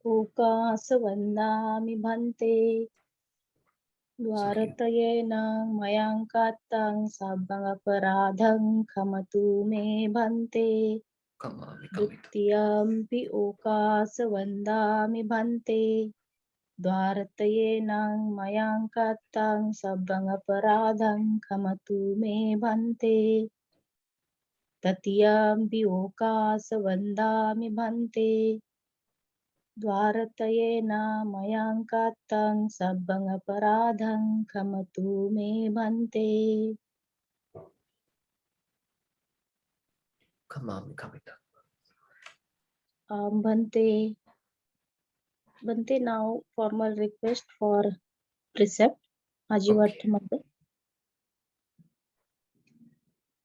ඕකාසවන්දාමි භන්තේ ද්වාරතයේනං මයං කත්තං සබ්බං අපරාධං කමතු මේ භන්තේ ဒုတိယံ පි ඕකාසවන්දාමි භන්තේ ද්වාරතයේනං මයං කත්තං සබ්බං අපරාධං කමතු මේ භන්තේ තතියම්පි ඕකාසවන්දාමි භන්තේ ද්වාරතයේන මයං කත්තං සබ්බං අපරාධං කමතු මේ භන්තේ Bante now formal request for precept Ajivattamada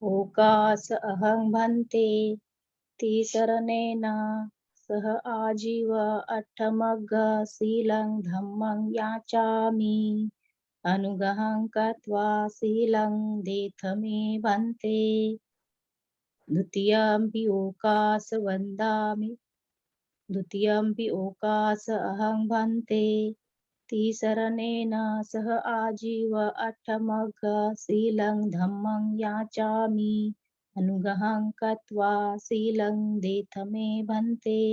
ඕකාස අහං භන්තේ තීසරණේන සහ ආජීව අට්ඨමග්ග සීලං ධම්මං යාචාමි අනුගහං කତ୍වා සීලං දේතමේ භන්තේ ဒုတိယံ පි ඕකාස වන්දාමි ဒုတိယံ පි ඕකාස අහං භන්තේ තීසරණේන සහ ආජීව අට්ඨමග්ග සීලං ධම්මං යාචාමි අනුගහං කତ୍වා සීලං දේතමේ භන්තේ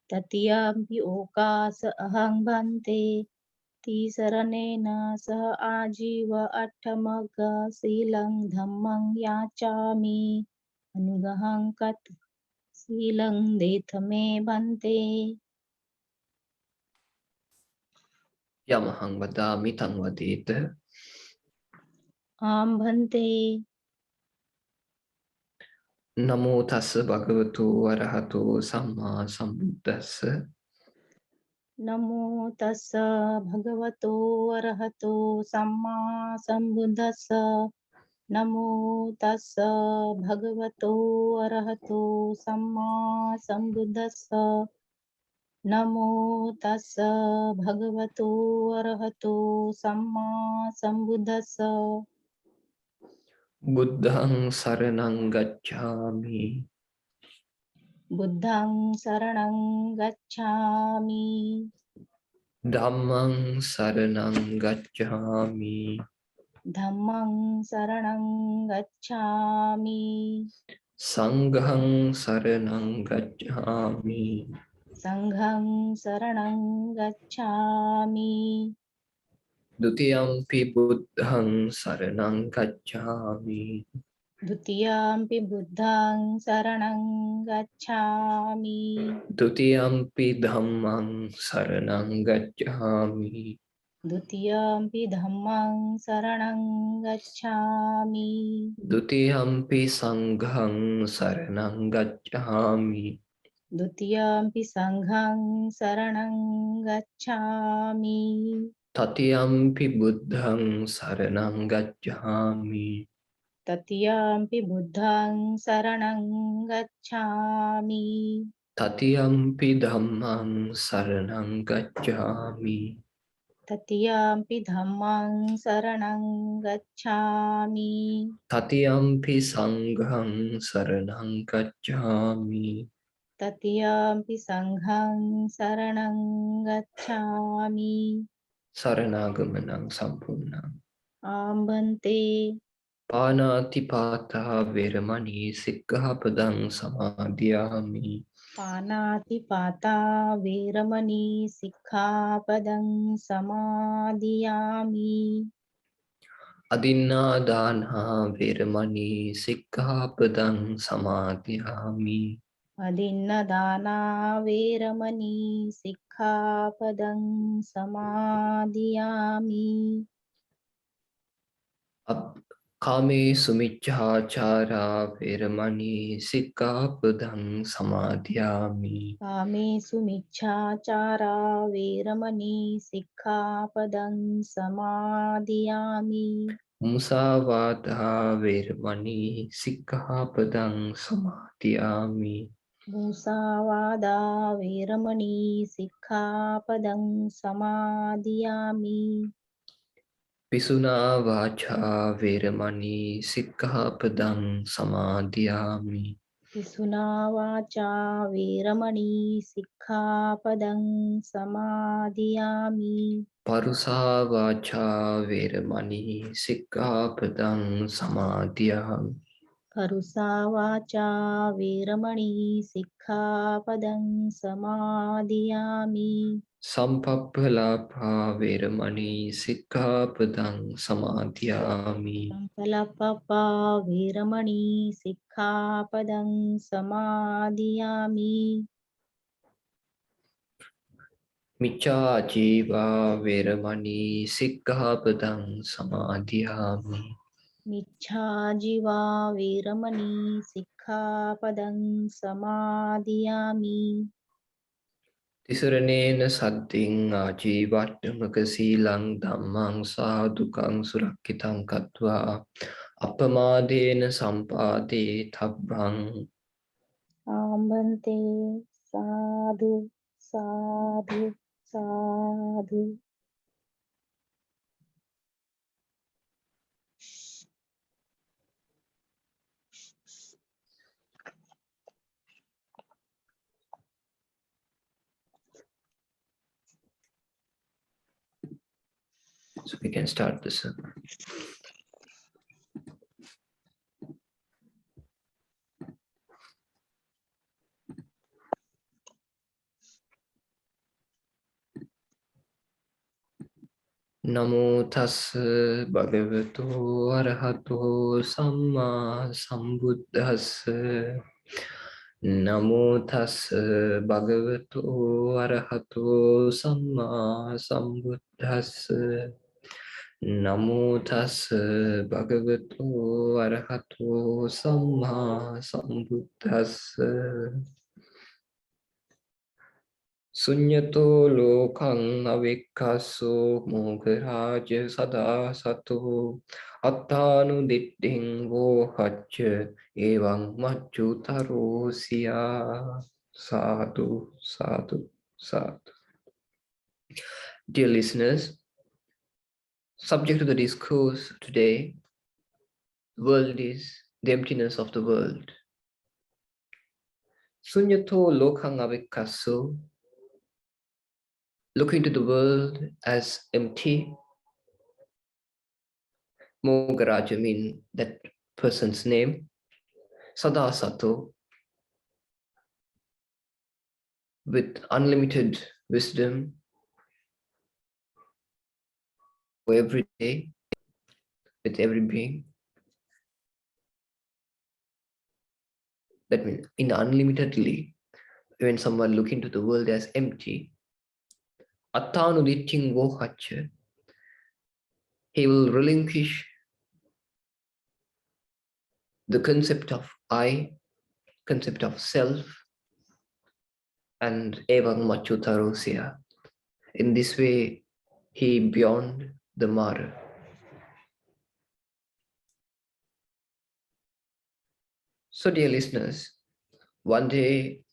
තතියම්පි ඕකාස අහං භන්තේ තීසරණේන සහ ආජීව අට්ඨමග්ග සීලං ධම්මං යාචාමි අනුගහං කତ୍වා සීලං දේතමේ භන්තේ යමහං වදාමි තං වදේත ආම් භන්තේ නමෝ තස්ස භගවතු වරහතෝ සම්මා සම්බුද්දස්ස නමෝ තස්ස භගවතෝ අරහතෝ සම්මා සම්බුද්දස්ස නමෝ තස්ස භගවතෝ අරහතෝ සම්මා සම්බුද්දස්ස නමෝ තස්ස භගවතෝ අරහතෝ සම්මා සම්බුද්දස්ස බුද්ධං සරණං ගච්ඡාමි බුද්ධං සරණං ගච්ඡාමි ධම්මං සරණං ගච්ඡාමි ධම්මං සරණං ගච්ඡාමි සංඝං සරණං ගච්ඡාමි සංඝං සරණං ගච්ඡාමි ဒုတိယံ පි බුද්ධං සරණං ගච්ඡාමි ဒုတိယံ පි බුද්ධං සරණං ගච්ඡාමි ဒုတိယံ පි ධම්මං සරණං ගච්ඡාමි ဒုတိယံ පි ධම්මං සරණං ගච්ඡාමි ဒုတိယံ පි සංඝං සරණං ගච්ඡාමි ဒုတိယံ පි සංඝං සරණං ගච්ඡාමි တတိယံ පි බුද්ධං සරණං ගච්ඡාමි တတိယံ පි බුද්ධං සරණං ගච්ඡාමි တတိယံ පි ධම්මං සරණං ගච්ඡාමි တတိယံ පි ධම්මං සරණං ගච්ඡාමි တတိယံ පි සංඝං සරණං ගච්ඡාමි တတိယံ පි සංඝං සරණං ගච්ඡාමි සරණාගමනං සම්පූර්ණං ආම්බන්තේ පානාති පාතා වේරමණී සික්ඛාපදං සමාදියාමි පානාති පාතා වේරමණී සික්ඛාපදං සමාදියාමි අදින්නා දානා වේරමණී සික්ඛාපදං සමාදියාමි අදින්න දානා වේරමණී සික්ඛාපදං සමාදියාමි කාමේ සුමිච්ඡාචාරා වේරමණී සික්ඛාපදං සමාදියාමි කාමේසු මිච්ඡාචාරා වේරමණී සික්ඛාපදං සමාදියාමි මුසාවාදා වේරමණී සික්ඛාපදං සමාදියාමි මුසාවාදා වේරමණී සික්ඛාපදං සමාදියාමි පිසුනා වාචා වේරමණී සික්ඛාපදං සමාදියාමි Pisuna vacha veramani sikkhapadang samadhiyami. Parusa vacha veramani sikkhapadang samadhiyami. Parusa vacha veramani sikkhapadang samadhiyami. Sampappalapha veramani sikkhapadang samadhiyami. Sampalapapa veramani sikkhapadang samadhiyami. Micca jiva veramani sikkhapadang samadhiyami. Miccha jiva veramani sikkhapadang samadhiyami. Tisaranena sadding ajivattamaka silang dhammang sadhukang surakkitang katva appamadena sampade thabbang. Ambante sadhu sadhu sadhu. So we can start the sermon. Namo tassa bhagavato arahato samma sambuddhassa. Namo tassa bhagavato arahato samma sambuddhassa. Namo tassa bhagavato arahato samma sambuddhassa. Sunyato lokang avikkaso mogharaja sada sato attanu diddhing vohacca evang majjutaro siya. Sadhu, sadhu, sadhu. Dear listeners, subject to the discourse today, the world is the emptiness of the world. Sunyato lokang avikkaso, look into the world as empty. Mogaraja mean that person's name. Sadasato, with unlimited wisdom for every day, with every being. That means in unlimitedly, when someone look into the world as empty, attanuditting vohacha, he will relinquish the concept of I, concept of self, and evang machutarosya. In this way, he beyond the Mara. So dear listeners, one day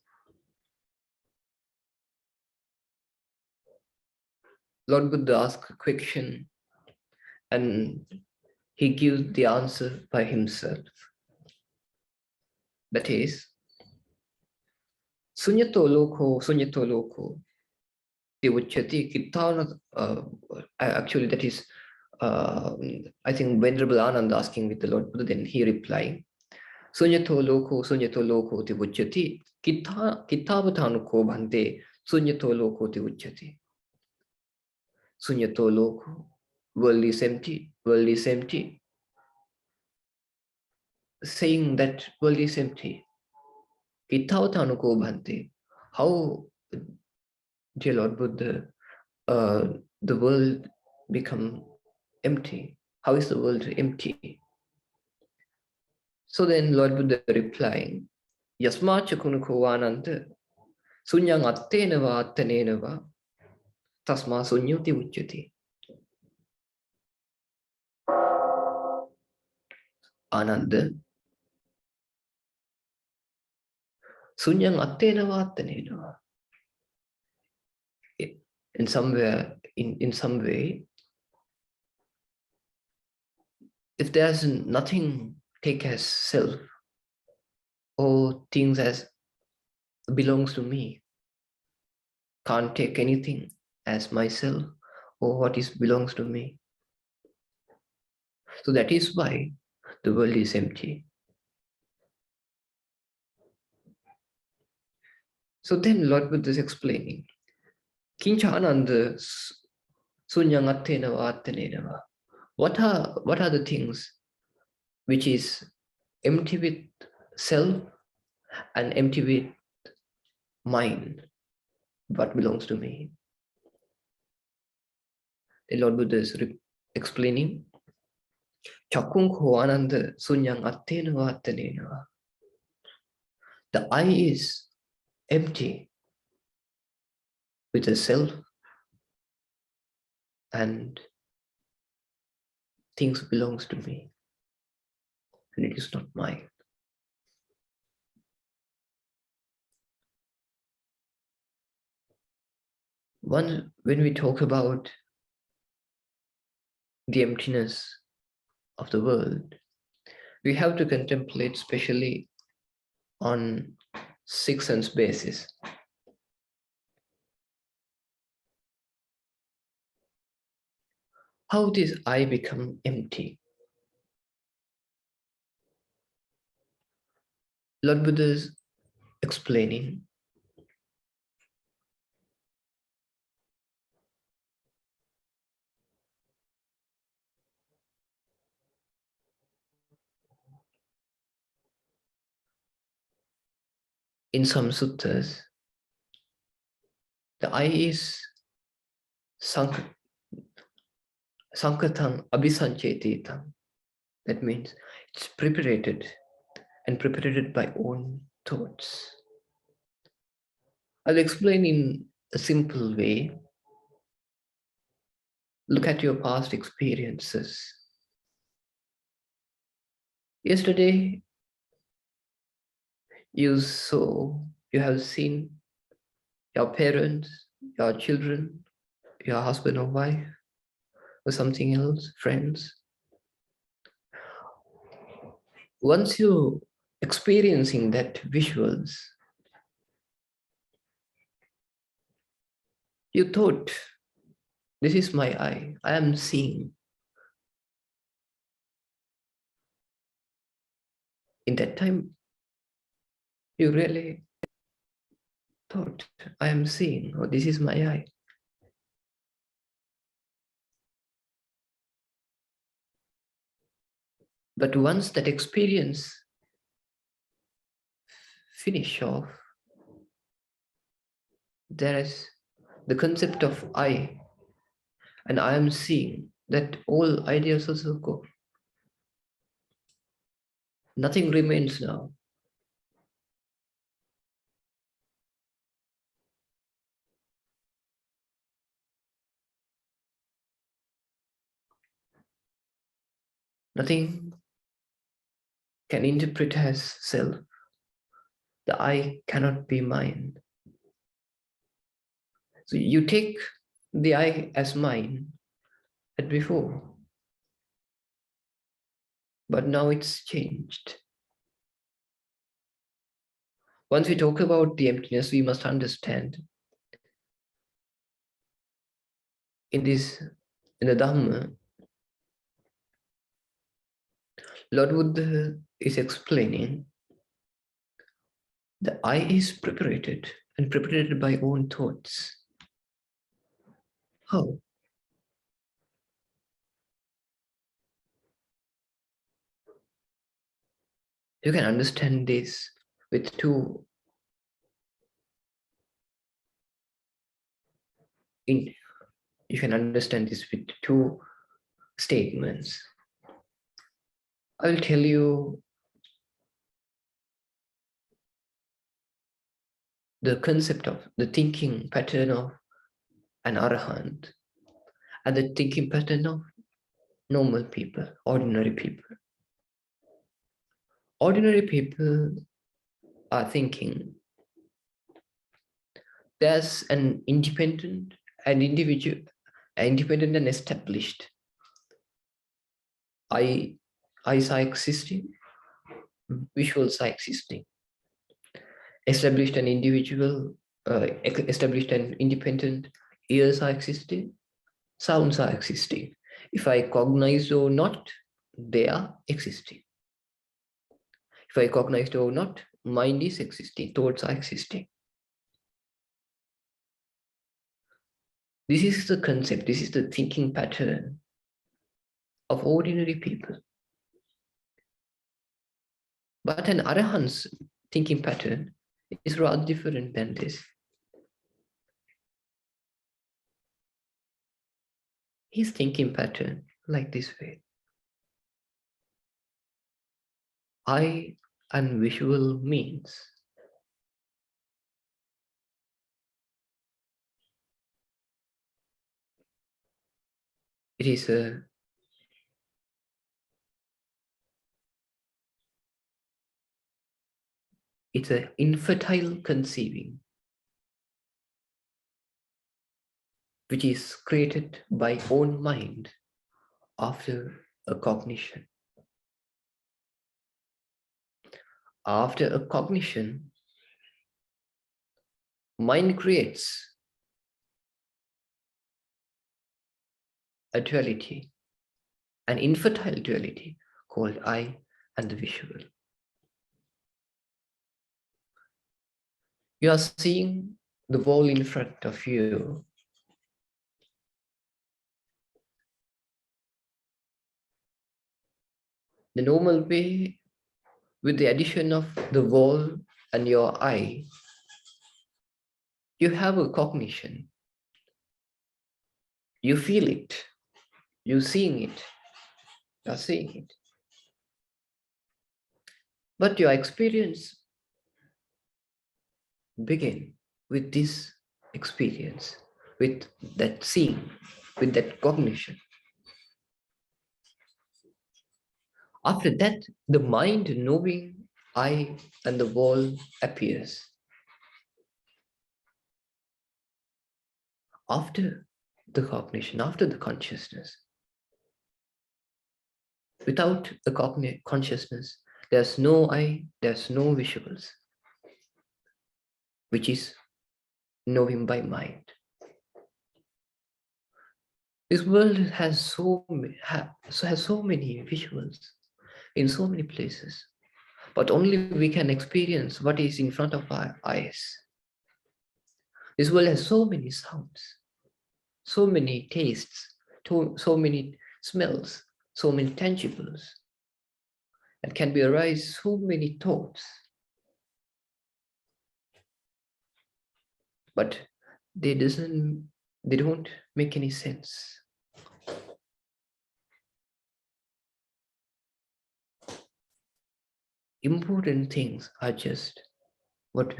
Lord Buddha asked a question and he gives the answer by himself. That is, sunyato loko, divuchyati kitana. Actually, that is, I think Venerable Ananda asking with the Lord Buddha, then he replying, sunyato loko, divuchyati, kitavatanuko bhante, sunyato loko divuchyati. Sunyato loko, world is empty, world is empty. Saying that world is empty. Kitavatanuko bhante. How, dear Lord Buddha, the world become empty? How is the world empty? So then Lord Buddha replying, Yasmacha kunuko ananta, sunyang attenava attanenava, tasma sunyuti uchyati. Ananda, sunyang attenava attanenava. In some way, if there's nothing take as self or things as belongs to me. Can't take anything as myself or what is belongs to me. So that is why the world is empty. So then Lord Buddha is explaining, Kincha Ananda Sunyangatena Vatanenava. What are the things which is empty with self and empty with mind? What belongs to me? The Lord Buddha is explaining, Chakung Ananda Sunyang Attena Vatanenava. The I is empty with the self and things belongs to me, and it is not mine. When we talk about the emptiness of the world, we have to contemplate specially on six sense basis. How this I become empty? Lord Buddha is explaining, in some suttas, the I is sankatang abhisanchetitam. That means it's preparated and preparated by own thoughts. I'll explain in a simple way. Look at your past experiences. Yesterday, you have seen your parents, your children, your husband or wife, or something else, friends. Once you experiencing that visuals, you thought, this is my I am seeing. In that time, you really thought, I am seeing, or this is my I. But once that experience finish off, there is the concept of I, and I am seeing, that all ideas also go. Nothing remains now. Nothing can interpret as self. The I cannot be mine. So you take the I as mine as before, but now it's changed. Once we talk about the emptiness, we must understand in the Dhamma, Lord Buddha is explaining the I is preparated and preparated by own thoughts. How? You can understand this with two you can understand this with two statements. I will tell you the concept of the thinking pattern of an arahant and the thinking pattern of normal people, ordinary people. Ordinary people are thinking there's an independent and individual, independent and established eyes are existing, visuals are existing. established and individual, established and independent ears are existing, sounds are existing. If I cognize or not, they are existing. If I cognize or not, mind is existing, thoughts are existing. This is the concept, this is the thinking pattern of ordinary people. But an Arahant's thinking pattern is rather different than this. His thinking pattern like this way. I and visual means. It is it's an infertile conceiving, which is created by own mind after a cognition. After a cognition, mind creates a duality, an infertile duality called I and the visual. You are seeing the wall in front of you. The normal way, with the addition of the wall and your eye, you have a cognition. You feel it. You're seeing it. You're seeing it. But your experience begin with this experience, with that seeing, with that cognition. After that, the mind knowing I and the wall appears. After the cognition, after the consciousness. Without the consciousness, there's no I, there's no visuals, which is knowing by mind. This world has so many visuals in so many places, but only we can experience what is in front of our eyes. This world has so many sounds, so many tastes, so many smells, so many tangibles, and can be arise so many thoughts. But they don't make any sense. Important things are just what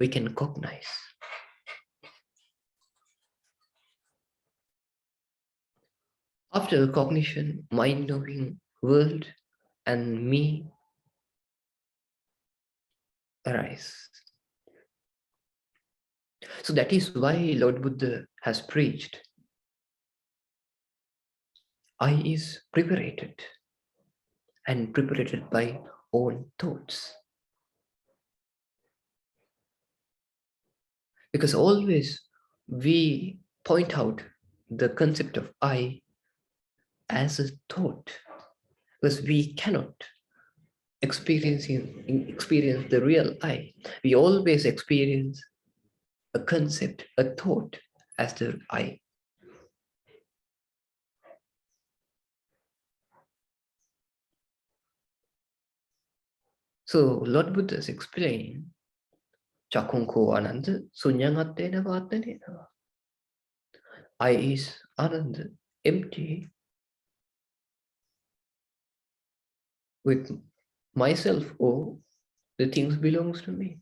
we can cognize. After cognition, mind-knowing world and me arise. So that is why Lord Buddha has preached, I is preparated, and preparated by own thoughts. Because always we point out the concept of I as a thought, because we cannot experience the real I. We always experience a concept, a thought as the I. So Lord Buddha is explaining, Chakunko Ananda Sunyangatena Vatanena. I is Ananda, empty, with myself or the things belongs to me.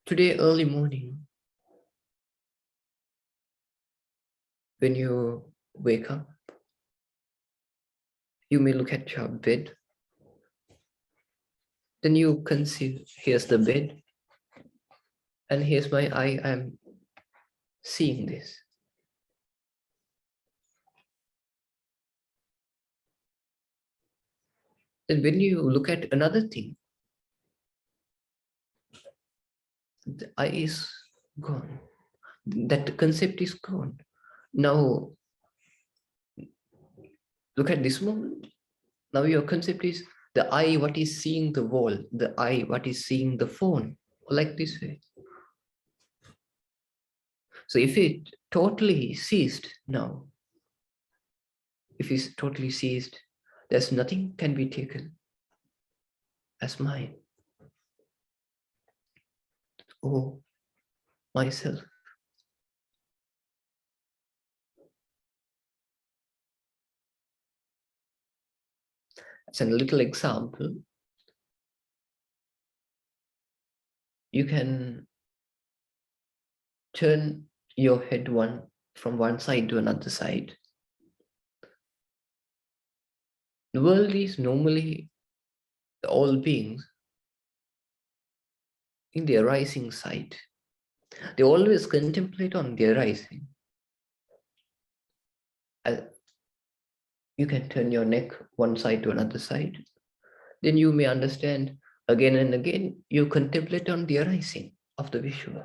Today early morning, when you wake up, you may look at your bed. Then you conceive, here's the bed, and here's my eye, I'm seeing this. Then when you look at another thing, the I is gone. That concept is gone. Now look at this moment. Now your concept is the I what is seeing the wall, the I what is seeing the phone, like this way. So if it totally ceased now, if it's totally ceased, there's nothing can be taken as mine or myself. As a little example, you can turn your head from one side to another side. The world is normally all beings in the arising side. They always contemplate on the arising. You can turn your neck one side to another side. Then you may understand again and again, you contemplate on the arising of the visual,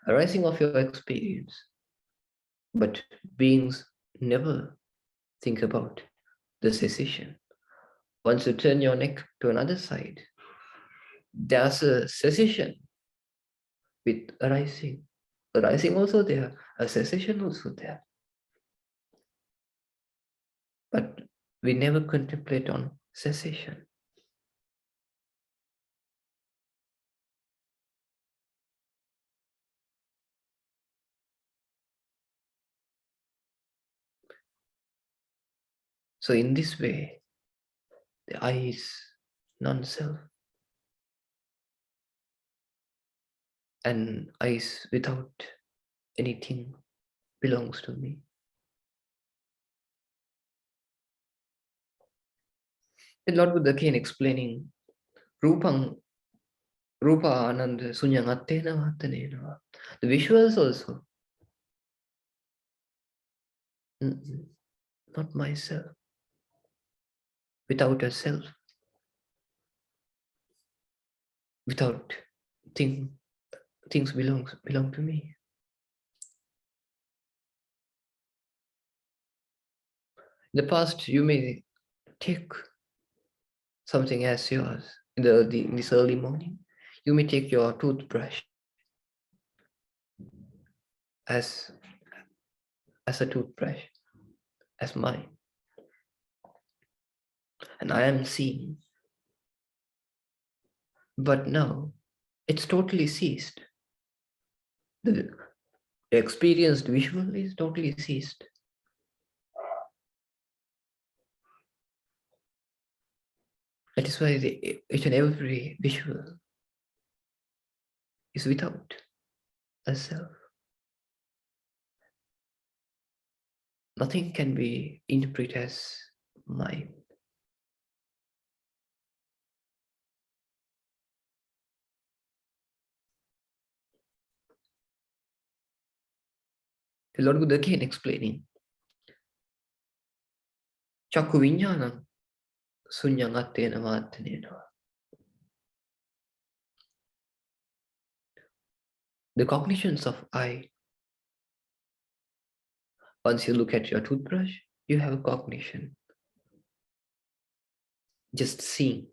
arising of your experience. But beings never think about the cessation. Once you turn your neck to another side, there's a cessation with arising. Arising also there, a cessation also there. But we never contemplate on cessation. So in this way, the I is non-self. And I is without anything belongs to me. The Lord Buddha again explaining Rupang Rupa Ananda Sunyangatena Vatanena. The visuals also. Not myself. Without a self. Without things belong to me. In the past, you may take something as yours. In this early morning, you may take your toothbrush as a toothbrush, as mine. And I am seeing. But now, it's totally ceased. The experienced visual is totally ceased. That is why each and every visual is without a self. Nothing can be interpreted as mine. The Lord Buddha again explaining Chakku Vinyanam Sunyangatena Vatanena. The cognitions of I. Once you look at your toothbrush, you have a cognition. Just seeing.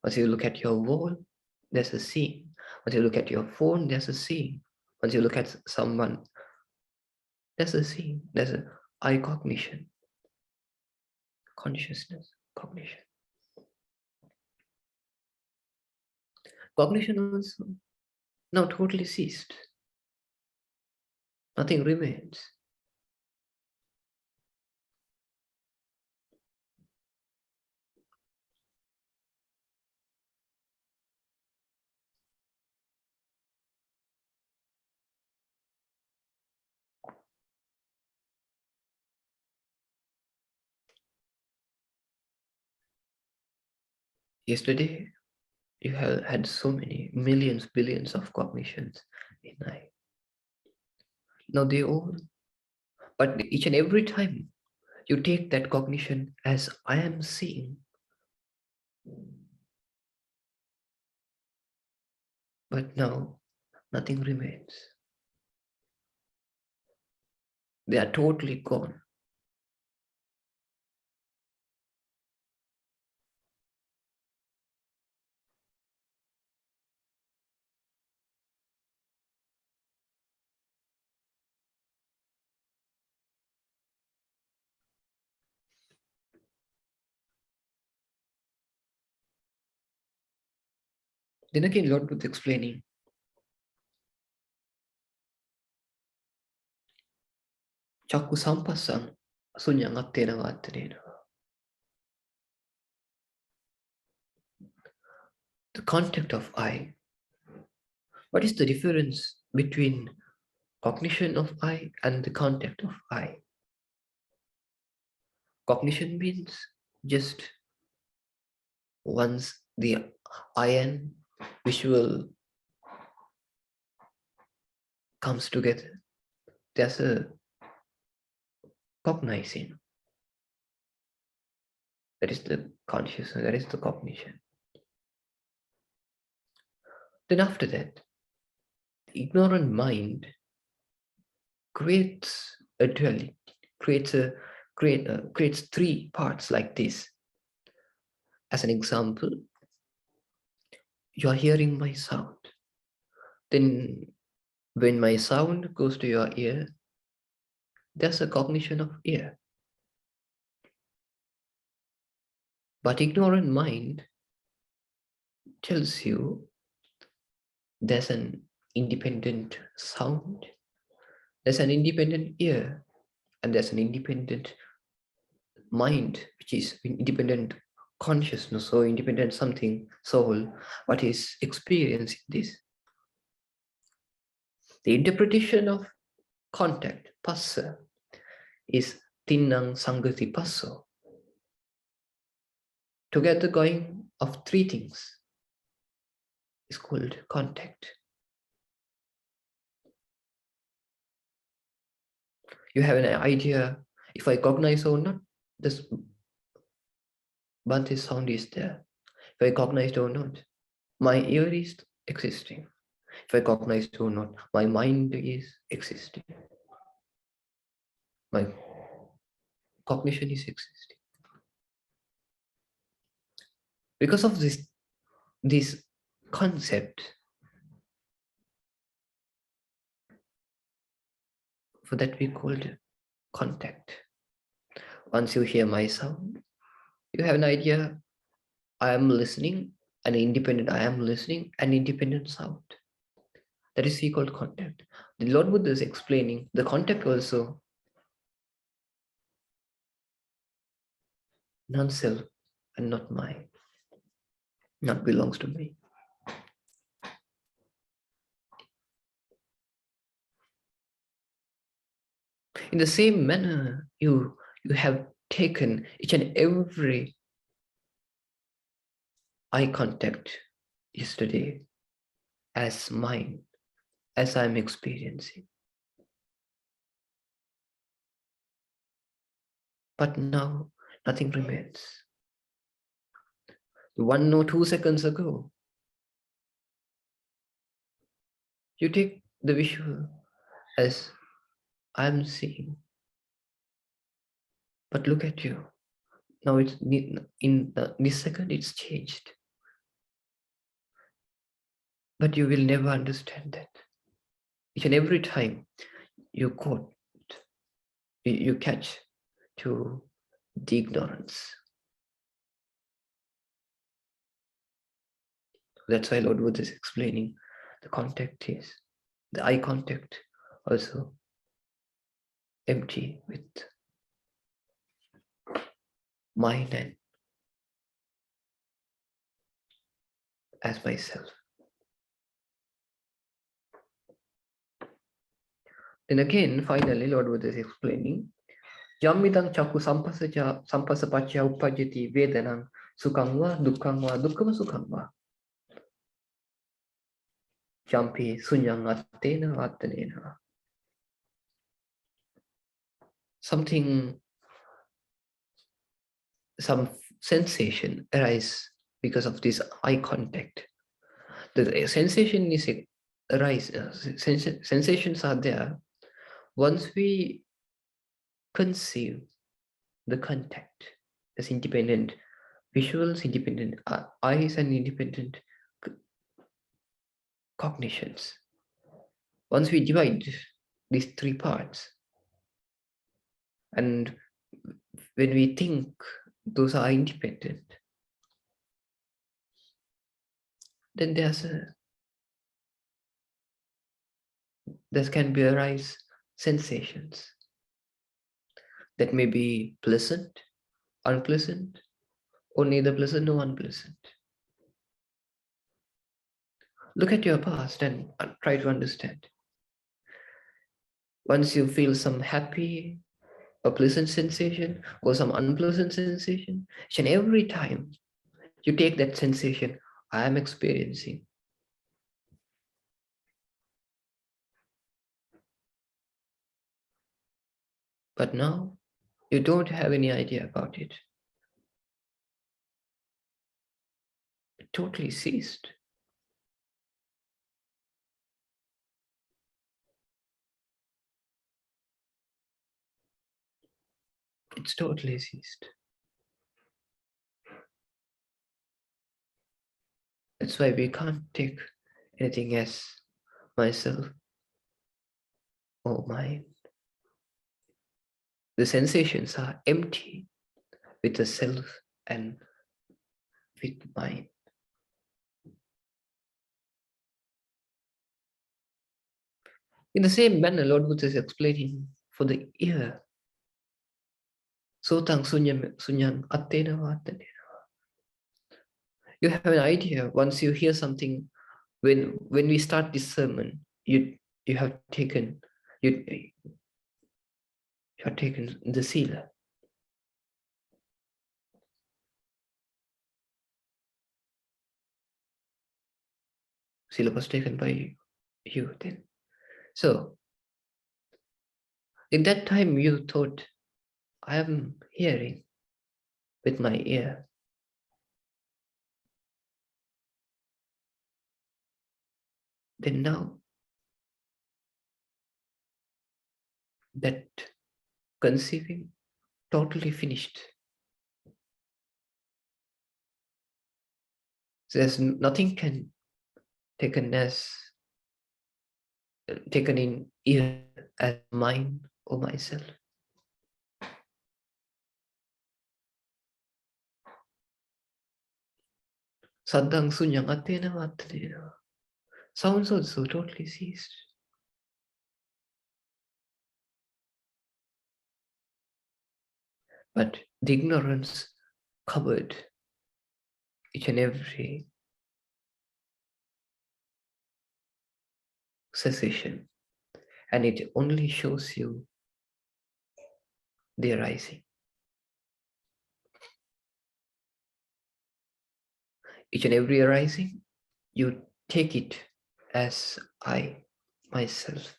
Once you look at your wall, there's a seeing. Once you look at your phone, there's a seeing. Once you look at someone, there's a seeing. There's an I cognition. Consciousness, cognition. Cognition also now totally ceased. Nothing remains. Yesterday, you have had so many millions, billions of cognitions in I. Now they all, but each and every time you take that cognition as I am seeing, But now nothing remains. They are totally gone. Then again, Lord was explaining, Chakku sampasang sunyang attena vattanena. The contact of I. What is the difference between cognition of I and the contact of I? Cognition means just once the ion visual comes together, there's a cognizing. That is the consciousness, that is the cognition. Then after that, the ignorant mind creates a duality, creates three parts like this. As an example, you are hearing my sound. Then when my sound goes to your ear, there's a cognition of ear. But ignorant mind tells you there's an independent sound, there's an independent ear, and there's an independent mind, which is independent consciousness or independent something, soul, what is experiencing this. The interpretation of contact, passa, is tinnang sangati passo. Together going of three things is called contact. You have an idea, if I cognize or not, this Bhante's sound is there. If I cognize or not, my ear is existing. If I cognize or not, my mind is existing. My cognition is existing. Because of this concept, for that we called contact. Once you hear my sound, you have an idea, I am listening, an independent I am listening, an independent sound. That is we called contact. The Lord Buddha is explaining the contact also non-self and not mine, not belongs to me. In the same manner, you have taken each and every eye contact yesterday as mine, as I'm experiencing. But now nothing remains. 1 or 2 seconds ago, you take the visual as I'm seeing. But look at you. Now it's in this second it's changed. But you will never understand that. Each and every time you quote, you catch to the ignorance. That's why Lord Buddha is explaining the contact is, the eye contact also empty with mind and as myself. Then again, finally, Lord Buddha is explaining, Jammidang chaku sampasapachya upajati vedanang sukhang va dukkam sukhang va. Jampi sunyang attena vattanena. Some sensation arises because of this eye contact. The sensation is arise. Sensations are there once we conceive the contact as independent visuals, independent eyes, and independent cognitions. Once we divide these three parts, and when we think those are independent, then there can be arise sensations that may be pleasant, unpleasant, or neither pleasant nor unpleasant. Look at your past and try to understand. Once you feel some happy, a pleasant sensation, or some unpleasant sensation, each and every time you take that sensation, I am experiencing. But now you don't have any idea about it. It totally ceased. It's totally ceased. That's why we can't take anything as myself or mine. The sensations are empty with the self and with mine. In the same manner, Lord Buddha is explaining for the ear. Sotang sunyang attena vatane. You have an idea once you hear something. When we start this sermon, you have taken you have taken the sila. Sila was taken by you then. So in that time you thought, I am hearing with my ear. Then now that conceiving totally finished. So there's nothing can taken in ear as mine or myself. Saddang sunyang atena vatana. Sounds also totally ceased. But the ignorance covered each and every cessation, and it only shows you the arising. Each and every arising, you take it as I, myself.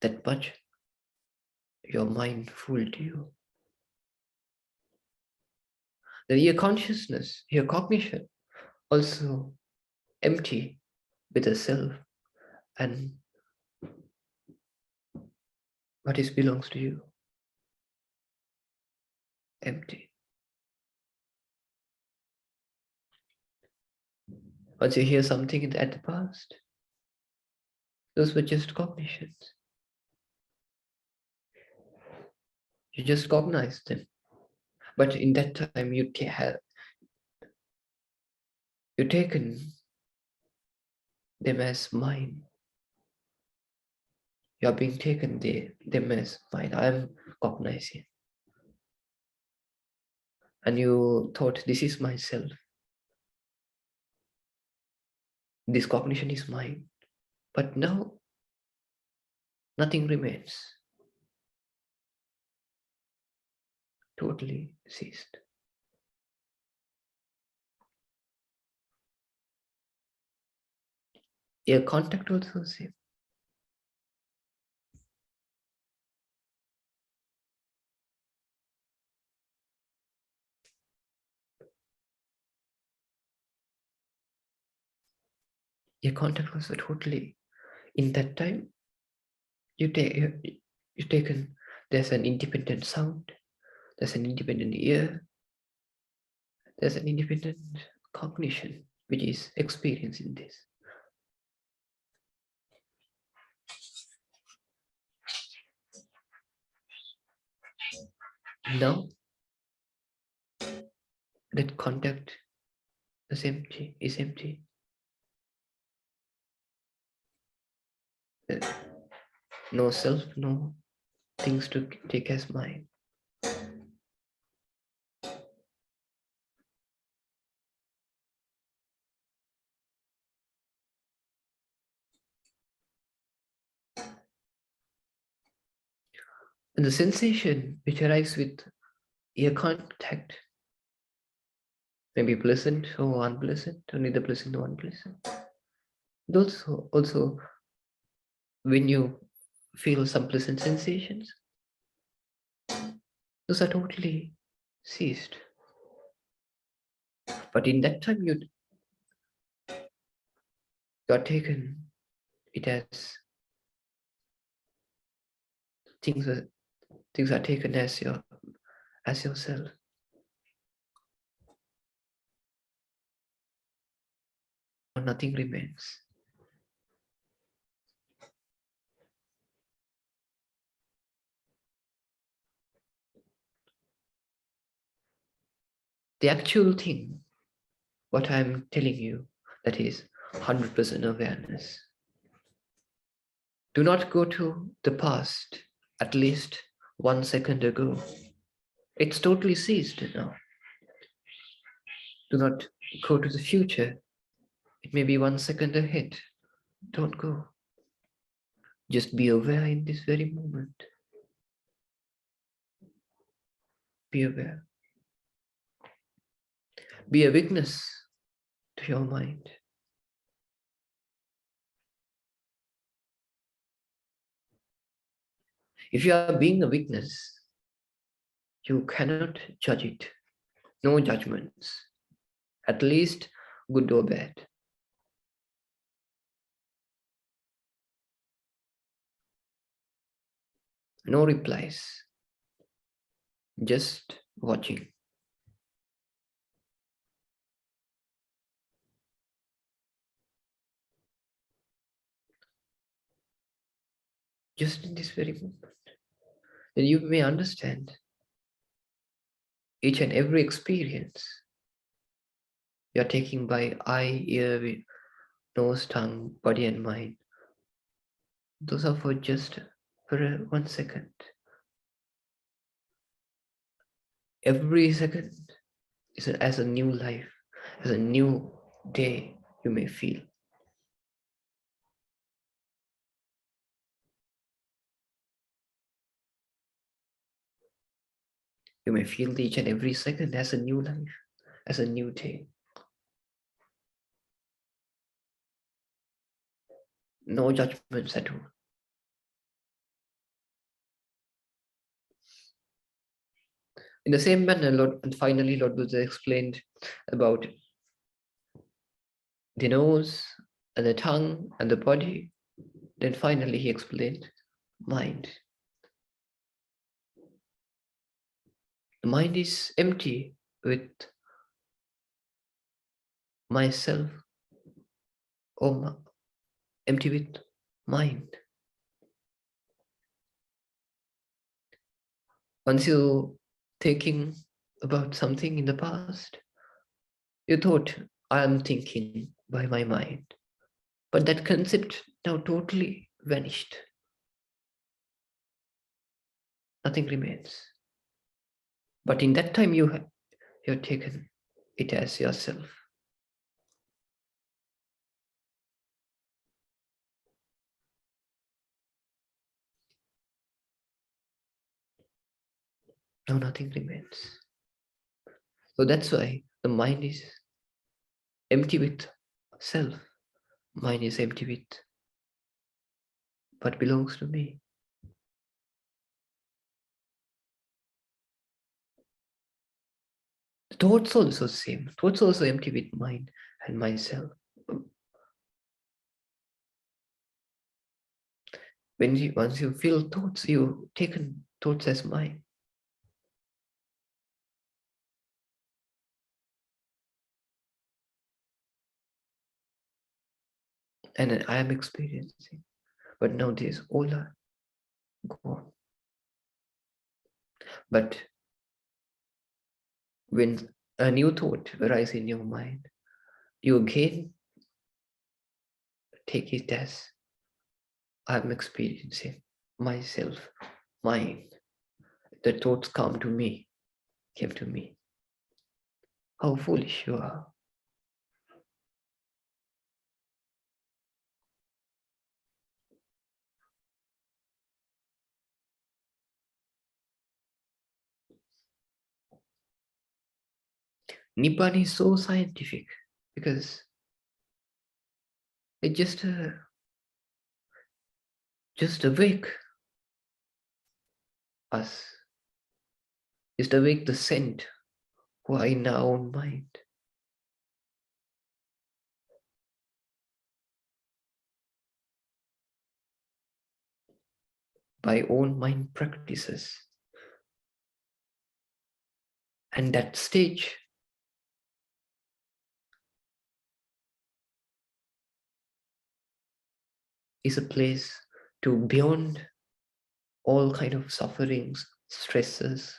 That much your mind fooled you. Then your consciousness, your cognition, also empty with a self and what is belongs to you. Empty. Once you hear something at the past, those were just cognitions. You just cognize them. But in that time, you taken them as mine. You are being taken them as mine. I am cognizing. And you thought, this is myself. This cognition is mine. But now, nothing remains. Totally ceased. Your contact also same. Your contact was totally, in that time, you taken, there's an independent sound, there's an independent ear, there's an independent cognition, which is experiencing this. Now, that contact is empty, No self, no things to take as mine. And the sensation which arrives with ear contact may be pleasant or unpleasant, or neither pleasant nor unpleasant. And also when you feel some pleasant sensations, those are totally ceased. But in that time you got taken it as things are taken as yourself. Nothing remains. The actual thing, what I'm telling you, that is 100% awareness. Do not go to the past, at least 1 second ago. It's totally ceased now. Do not go to the future. It may be 1 second ahead. Don't go. Just be aware in this very moment. Be aware. Be a witness to your mind. If you are being a witness, you cannot judge it. No judgments. At least good or bad. No replies. Just watching. Just in this very moment. Then you may understand each and every experience you are taking by eye, ear, nose, tongue, body and mind. Those are for just for 1 second. Every second is as a new life, as a new day you may feel. You may feel each and every second as a new life, as a new day. No judgments at all. In the same manner, finally Lord Buddha explained about the nose and the tongue and the body. Then finally he explained mind. The mind is empty with myself, or empty with mind. Once you thinking about something in the past, you thought, I am thinking by my mind. But that concept now totally vanished. Nothing remains. But in that time you've taken it as yourself. Now nothing remains. So that's why the mind is empty with self. Mind is empty with what belongs to me. The thoughts also same. Thoughts also empty with mind and myself. Once you feel thoughts, you taken thoughts as mine. And I am experiencing. But now this all are gone. But when a new thought arises in your mind, you again take it as I'm experiencing myself, mine. The thoughts came to me. How foolish you are. Nibbana is so scientific because it just awake us, just awake the scent who are in our own mind. By own mind practices. And that stage is a place to beyond all kind of sufferings, stresses,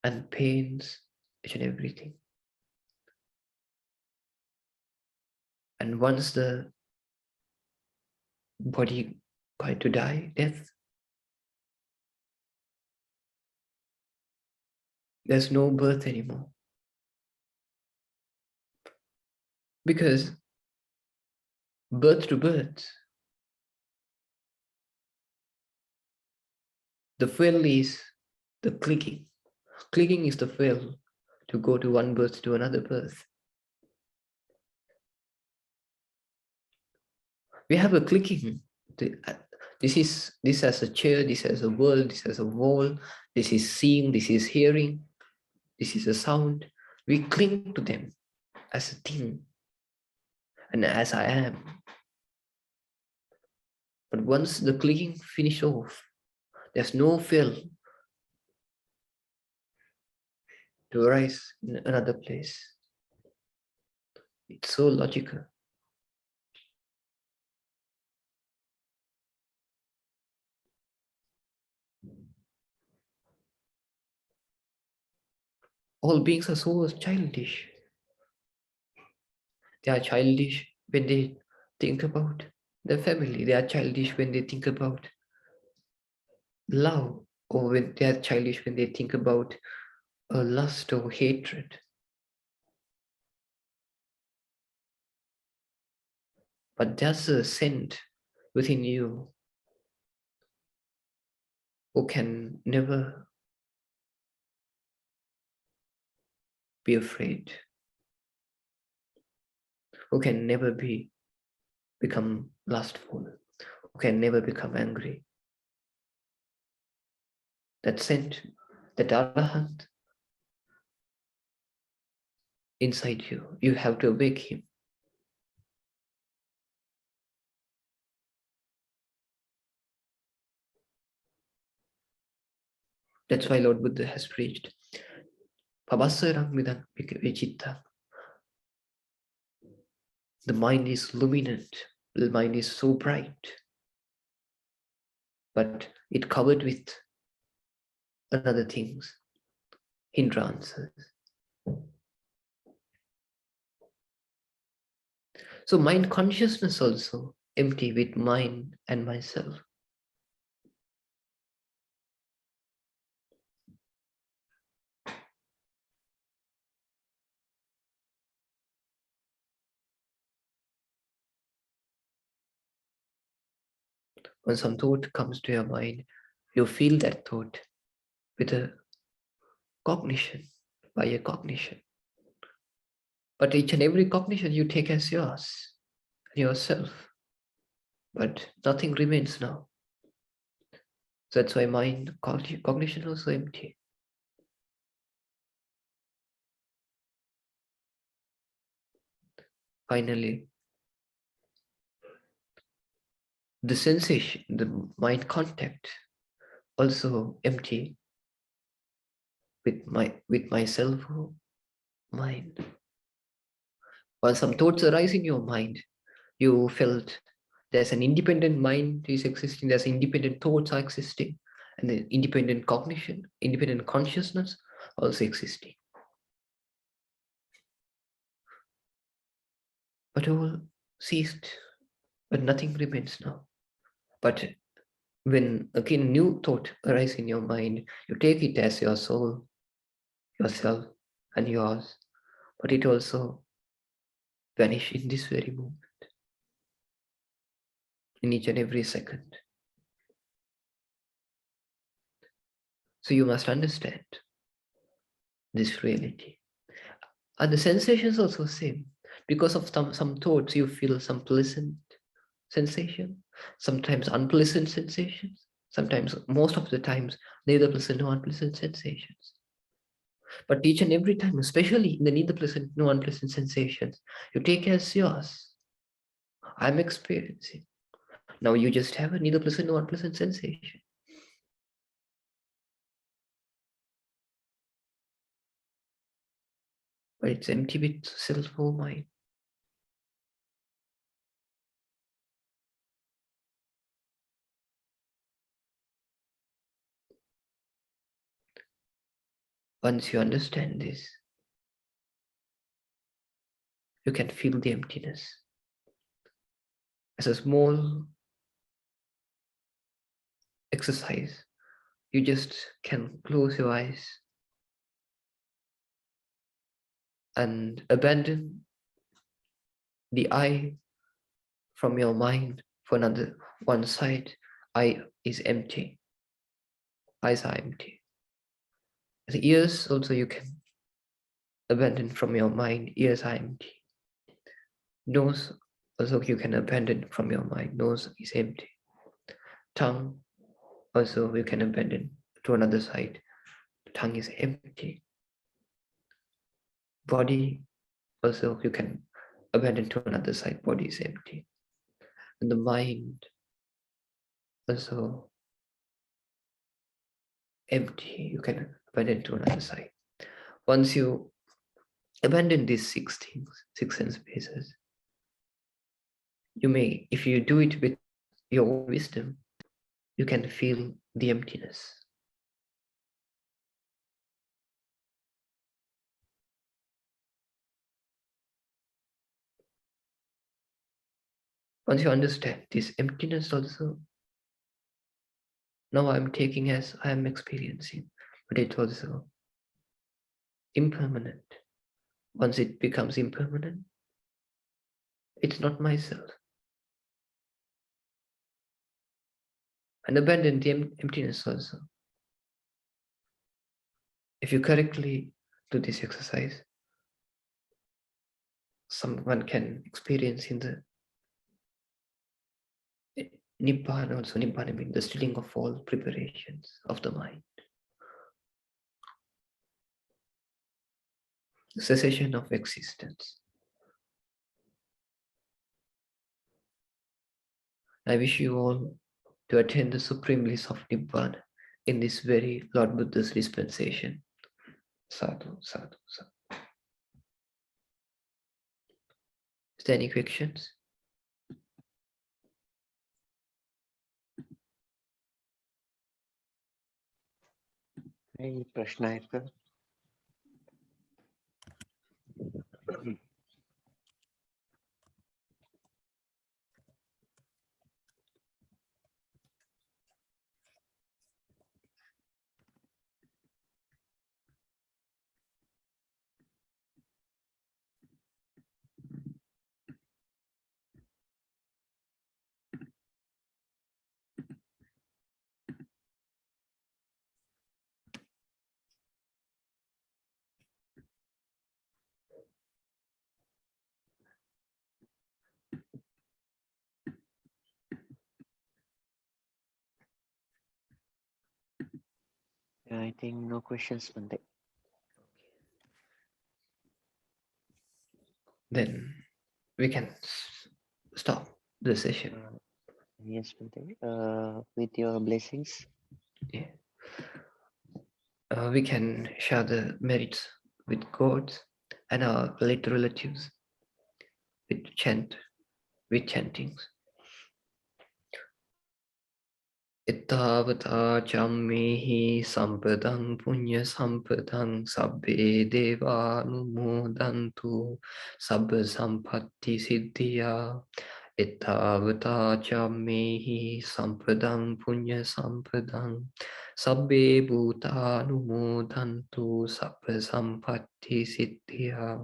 and pains, each and everything. And once the body going to die, death, there's no birth anymore. Because birth to birth, the fuel is the clicking. Clicking is the fuel to go to one birth to another birth. We have a clicking. This has a chair, this has a world, this has a wall, this is seeing, this is hearing, this is a sound. We cling to them as a thing and as I am. But once the clicking finish off, there's no feel to arise in another place. It's so logical. All beings are so childish. They are childish when they think about their family. They are childish when they think about love, or when they are childish when they think about lust or hatred. But there's a scent within you who can never be afraid, who can never become lustful, who can never become angry. That scent, that arahant inside you, you have to awake him. That's why Lord Buddha has preached, Pabasarang midang vichitta. The mind is luminant, the mind is so bright, but it covered with another things, hindrances. So mind consciousness also empty with mind and myself. When some thought comes to your mind, you feel that thought with a cognition, by a cognition. But each and every cognition you take as yours, yourself. But nothing remains now. So that's why mind, cognition also empty. Finally, the sensation, the mind contact, also empty with myself mind. While some thoughts arise in your mind, you felt there's an independent mind is existing, there's independent thoughts are existing, and the independent cognition, independent consciousness also existing. But all ceased, but nothing remains now. But when again new thought arises in your mind, you take it as your soul, yourself, and yours, but it also vanishes in this very moment, in each and every second. So you must understand this reality. And the sensations also same. Because of some thoughts, you feel some pleasant sensation, sometimes unpleasant sensations, sometimes, most of the times, neither pleasant nor unpleasant sensations. But each and every time, especially in the neither pleasant nor unpleasant sensations, you take as yours. I'm experiencing. Now you just have a neither pleasant nor unpleasant sensation. But it's empty with self or mind. Once you understand this, you can feel the emptiness. As a small exercise, you just can close your eyes and abandon the I from your mind for another one side. I is empty. Eyes are empty. The ears also you can abandon from your mind. Ears are empty. Nose also you can abandon from your mind. Nose is empty. Tongue also you can abandon to another side. Tongue is empty. Body also you can abandon to another side. Body is empty. And the mind also empty. You can abandon to another side. Once you abandon these six things, six sense bases, you may, if you do it with your own wisdom, you can feel the emptiness. Once you understand this emptiness also, now I'm taking as I am experiencing, but it's also impermanent. Once it becomes impermanent, it's not myself. And abandon the emptiness also. If you correctly do this exercise, someone can experience in the Nibbana also. Nibbana means the stilling of all preparations of the mind. The cessation of existence. I wish you all to attain the supreme bliss of Nibbana in this very Lord Buddha's dispensation. Sadhu, sadhu, sadhu. Is there any questions? Hey, Prashna, I think no questions, Monday. Then we can stop the session. Yes, Bhante. With your blessings. Yeah. We can share the merits with gods and our late relatives with chantings. Ittavata chammehi sampadang punya sampadang sabbe deva numodantu sabba sampatti siddhya. Ittavata chammehi sampadang punya sampadang sabbe bhuta numodantu sabba sampatti siddhya.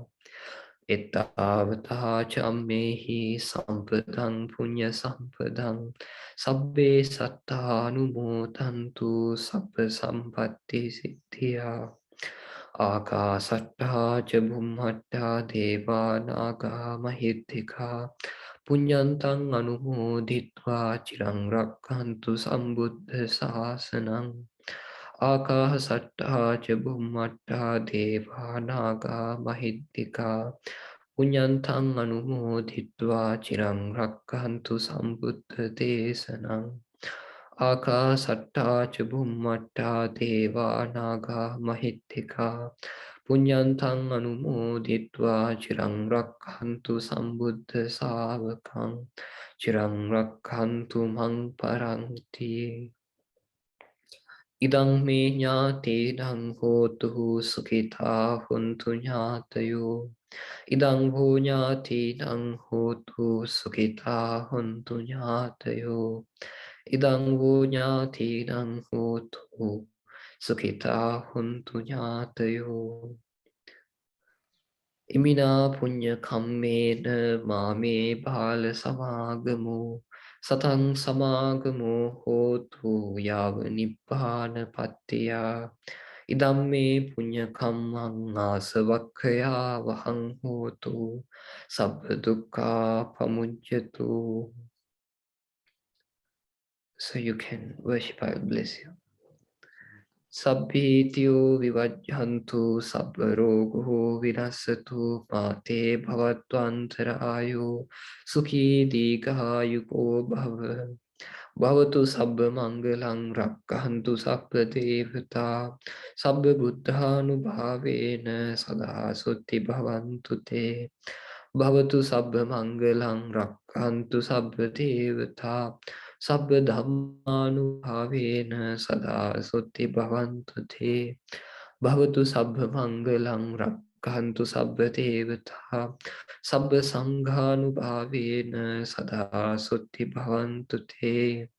Ittavata chammehi sampadang punya sampadang sabbe sattanumodantu sabba sampatti siddhya. Akasatta ca bhummatta deva naga mahitthika punyantang anumoditva chirang rakkantu sambuddha sasanang. Akasatta ca bhummatta deva naga mahitthika punyantang anumoditva chirang rakkantu sambuddha desanang. Akasatta ca bhummatta deva naga mahitthika punyantang anumoditva chirang rakkantu sambuddha savakang chirang rakkantu mang paranti. Idang me ñātidang hotu sukhita huntu ñātayo. Idang ho ñātidang hotu sukhita huntu ñātayo. Idang ho ñātidang hotu sukhita huntu ñātayo. Imina punya kammena mame bala samagamo satang samagamo hotu yava nibbana pattiya. Idamme punya kammang asavakkaya vahang hotu sabba dukkha pamujjatu. So you can worship, I will bless you. Sabbhitiyo vivajjantu sabbarogo vinasatu mate bhavatvantarayo sukhi dīghāyuko bhava. Bhavatu sabba mangalang rakkantu sabba devata sabba buddhanubhavena sada sutti bhavantu te. Bhavatu sabba mangalang rakkantu sabba devata sabba dhammanubhavena sada sutti bhavantu te. Bhavatu sabba mangalang rakkantu sabba devata sabba sanghanubhavena sada sutti bhavantu te.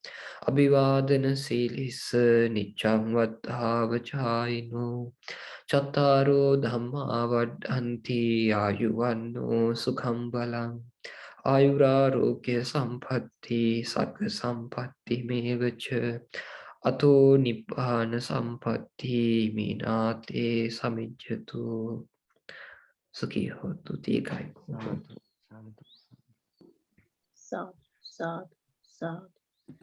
Abhivadana silissa niccang vaddhavacayino Chattaro dhamma vaddhanti ayuvanno sukham balang Ayurarogya sampatti sakha sampatti mevacha Ato nibbana sampatti minate samijjatu. Sukhi hotu dīghāyuko. Sadhu, sadhu. Sadhu, sadhu, sadhu.